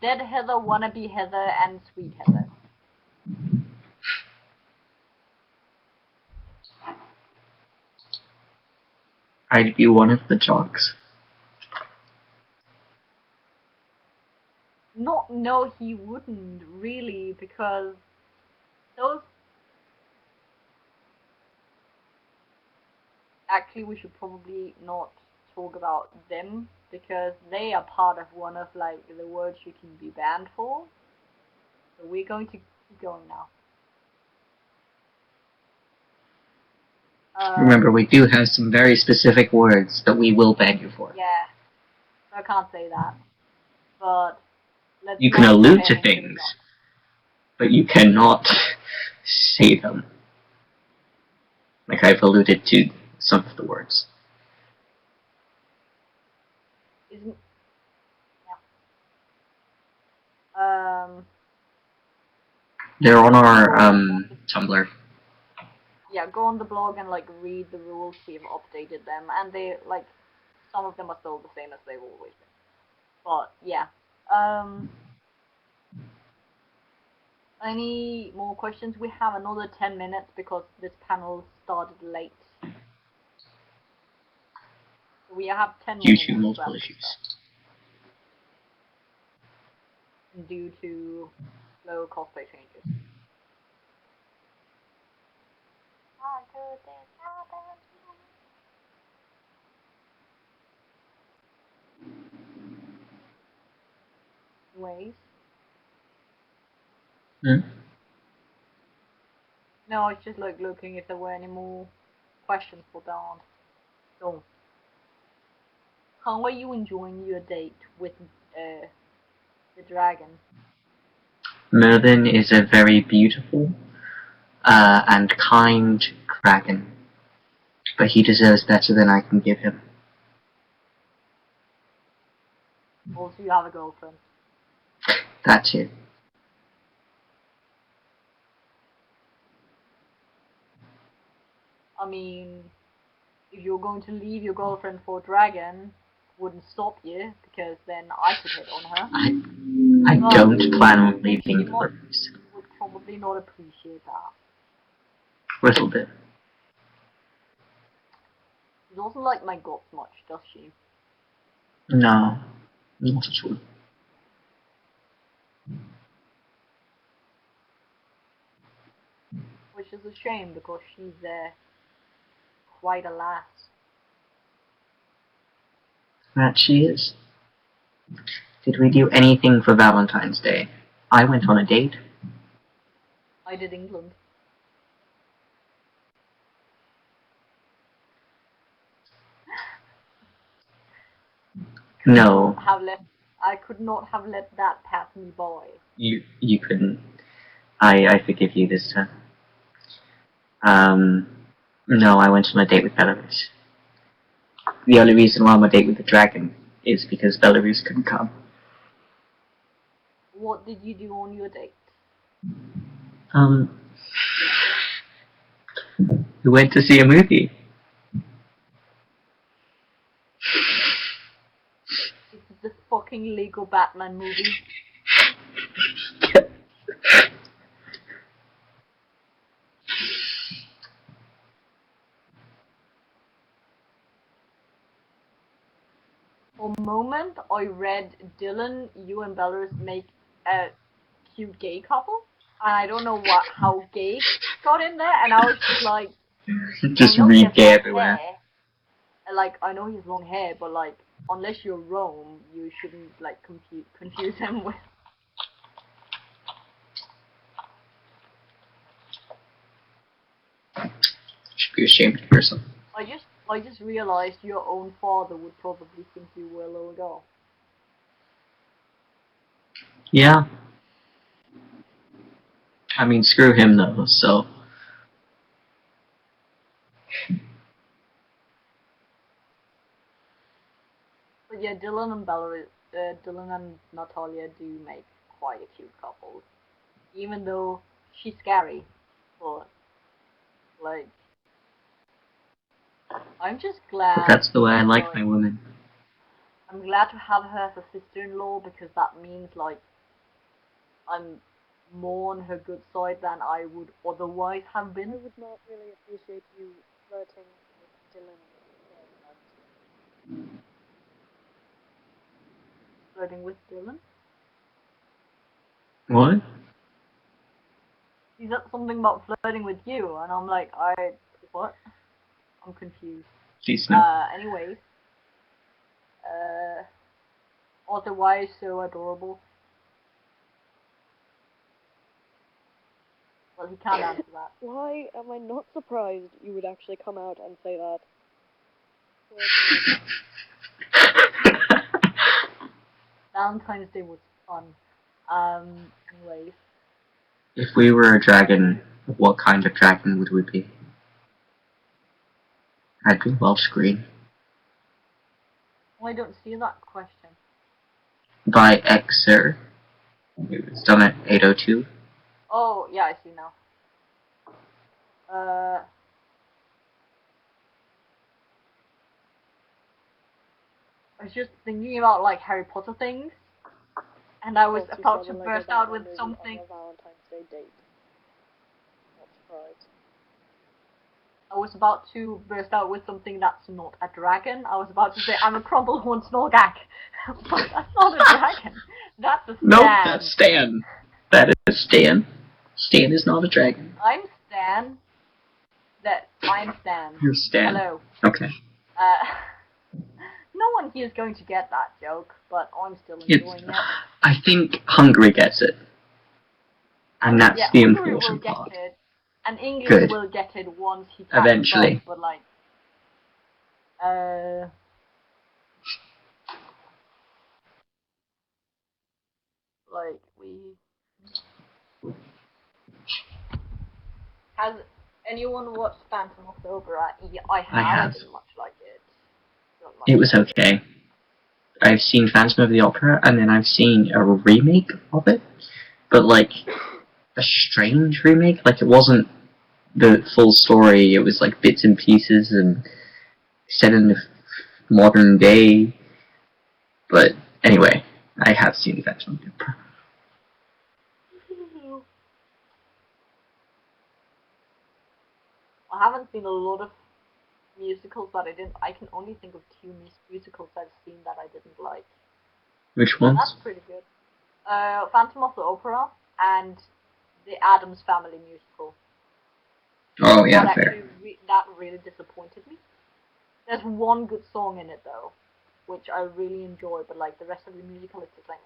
Dead Heather, wannabe Heather, and sweet Heather. I'd be one of the jocks. No, he wouldn't really because those. Actually, we should probably not talk about them because they are part of one of like the words you can be banned for. So we're going to keep going now. Remember, we do have some very specific words that we will ban you for. Yeah, I can't say that, but let's. You can allude to things, but you cannot say them. Like I've alluded to some of the words. Isn't. Yeah. They're on our Tumblr. Yeah, go on the blog and like read the rules. We've updated them, and they like some of them are still the same as they've always been. But yeah. Any more questions? We have another 10 minutes because this panel started late. So we have 10 more Due minutes. to multiple issues. Due to slow cosplay changes. How could this happen? Anyways. No, it's just like looking if there were any more questions for Dawn. So, how are you enjoying your date with the dragon? Merlin is a very beautiful and kind dragon, but he deserves better than I can give him. Also, you have a girlfriend. That's it. I mean, if you're going to leave your girlfriend for a dragon, wouldn't stop you because then I could hit on her. I don't plan on leaving her. Would probably not appreciate that. A little bit. She doesn't like my guts much, does she? No, not at all. Which is a shame because she's quite a lass. That she is. Did we do anything for Valentine's Day? I went on a date. I did England. No, I could not have let that pass me by. you couldn't. I forgive you this time. No, I went on a date with Belarus. The only reason why I'm on a date with the dragon is because Belarus couldn't come. What did you do on your date? We went to see a movie. It's the fucking Lego Batman movie. For a moment, I read Dylan, you and Belarus make a cute gay couple. And I don't know how gay got in there, and I was just like, Just I know he read has gay long everywhere. hair. Like, I know he has long hair, but like, unless you're Rome, you shouldn't like confuse him with. Should be ashamed of yourself. I just realized your own father would probably think you were a little girl. Yeah. I mean, screw him though, so. But yeah, Dylan and Natalia do make quite a cute couple. Even though she's scary, but like, I'm just glad. But that's the way I like my women. I'm glad to have her as a sister-in-law because that means like I'm more on her good side than I would otherwise have been. I would not really appreciate you flirting with Dylan. Flirting with Dylan? What? He said something about flirting with you, and I'm like, what? I'm confused. Please no. Anyways. Otherwise, so adorable. Well, he can't answer that. Why am I not surprised you would actually come out and say that? Valentine's Day was fun. Anyways. If we were a dragon, what kind of dragon would we be? I'd be Welsh green. Well, I don't see that question. By Xer. It was done at 8:02. Oh, yeah, I see now. I was just thinking about like Harry Potter things, and I was about to burst out with something. On a Valentine's Day date. Not surprised. I was about to burst out with something that's not a dragon. I was about to say I'm a Crumblehorn Snorgak, but that's not a dragon. That's a Stan. Nope, that's Stan. That is Stan. Stan is not a dragon. I'm Stan. I'm Stan. You're Stan. Hello. Okay. No one here is going to get that joke, but I'm still enjoying it. I think Hungary gets it. And that's the Hungary important will part. get it, and England will get it once he catches eventually. Up, but like, Has anyone watched Phantom of the Opera? Yeah, I have. I didn't much like it. It was okay. I've seen Phantom of the Opera, and then I've seen a remake of it, but like a strange remake. Like it wasn't the full story. It was like bits and pieces and set in the modern day. But anyway, I have seen Phantom of the Opera. I haven't seen a lot of musicals that I didn't. I can only think of two musicals I've seen that I didn't like. Which So ones? that's pretty good. Phantom of the Opera and the Addams Family musical. Oh yeah, That fair. actually that really disappointed me. There's one good song in it though, which I really enjoy, but like the rest of the musical, it's just like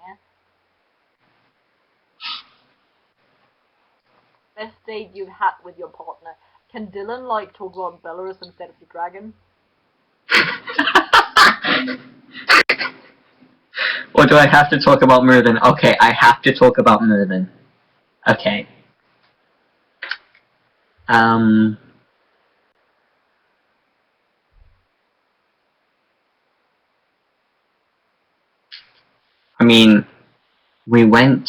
Best date you've had with your partner. Can Dylan like talk about Belarus instead of the dragon? Or do I have to talk about Merlin? Okay, I have to talk about Merlin. Okay. I mean, we went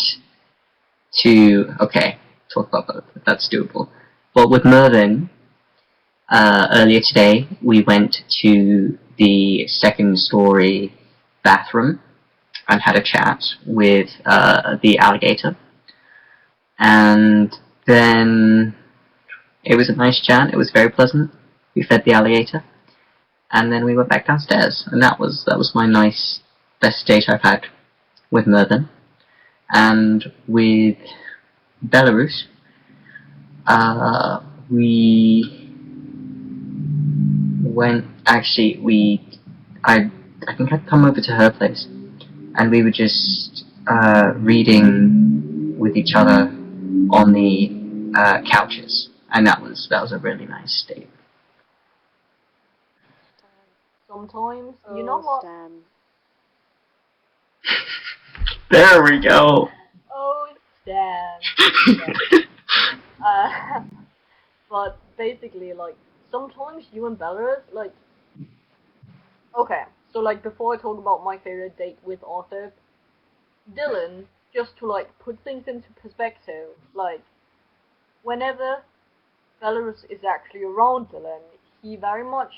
to... Okay, talk about both. That's doable. But with Merlin, earlier today, we went to the second story bathroom and had a chat with the alligator. And then it was a nice chat. It was very pleasant. We fed the alligator. And then we went back downstairs. And that was my nice, best date I've had with Merlin. And with Belarus, we went, actually, I think I'd come over to her place, and we were just, reading with each other on the, couches, and that was a really nice date. Sometimes, you know what? Stan. There we go! Oh, Stan. But basically, like, sometimes you and Belarus, like, okay, so like before I talk about my favorite date with Arthur, Dylan, just to like put things into perspective, like, whenever Belarus is actually around Dylan, he very much,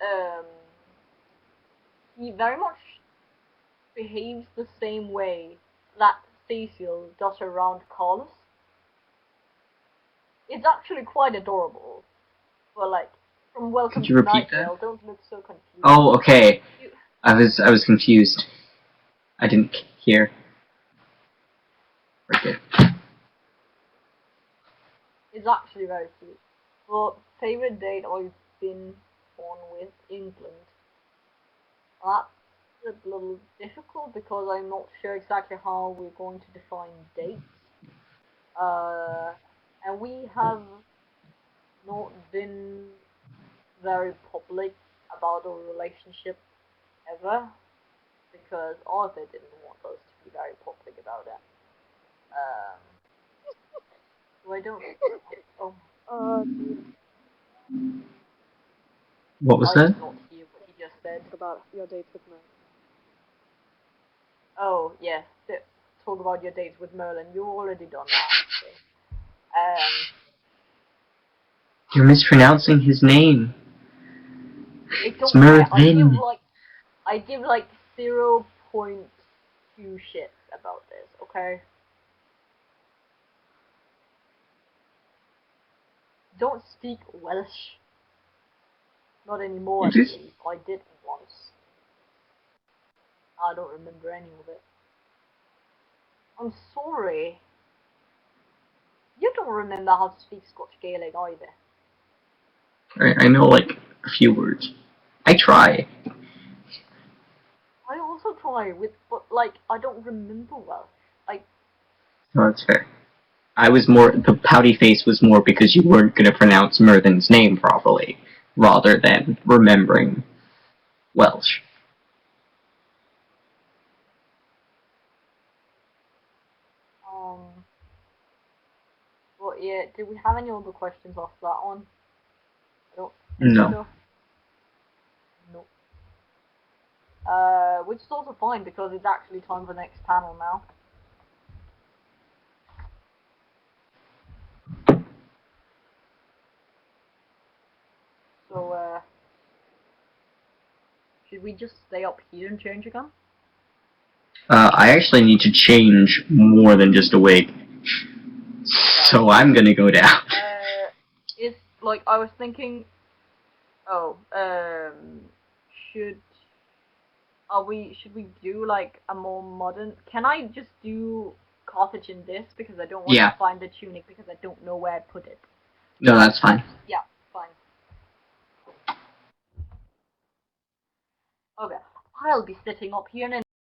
um, he very much behaves the same way that Cecil does around Carlos. It's actually quite adorable. But like, from Welcome Could you to repeat Night that? Vale, don't look so confused. Oh, okay. You- I was confused. I didn't hear. Right there. It's actually very cute. But favorite date I've been on with England. That's a little difficult because I'm not sure exactly how we're going to define dates. And we have not been very public about our relationship ever because Arthur didn't want us to be very public about it. So I don't. Oh, Oh, dude. What was I that? did not hear what he just said. Talk about your dates with Merlin. Oh, yeah. Talk about your dates with Merlin. You already done that. You're mispronouncing his name. I It's don't care. Merlin. I give like 0.2 shits about this. Okay. Don't speak Welsh. Not anymore. You just- I did once. I don't remember any of it. I'm sorry. You don't remember how to speak Scotch Gaelic either. I know like a few words. I try. I also try with, but like I don't remember well. Like No, that's fair. I was more, the pouty face was more because you weren't gonna pronounce Merlin's name properly, rather than remembering Welsh. well yeah. Do we have any other questions after that one? I don't No. think so. Nope. Which is also fine because it's actually time for the next panel now. So, should we just stay up here and change again? I actually need to change more than just a wig. So I'm gonna go down. Is like, I was thinking, oh, should should we do, like, a more modern, can I just do Carthage in this, because I don't want Yeah. to find the tunic, because I don't know where I put it. No, that's fine. Yeah, fine. Okay, I'll be sitting up here in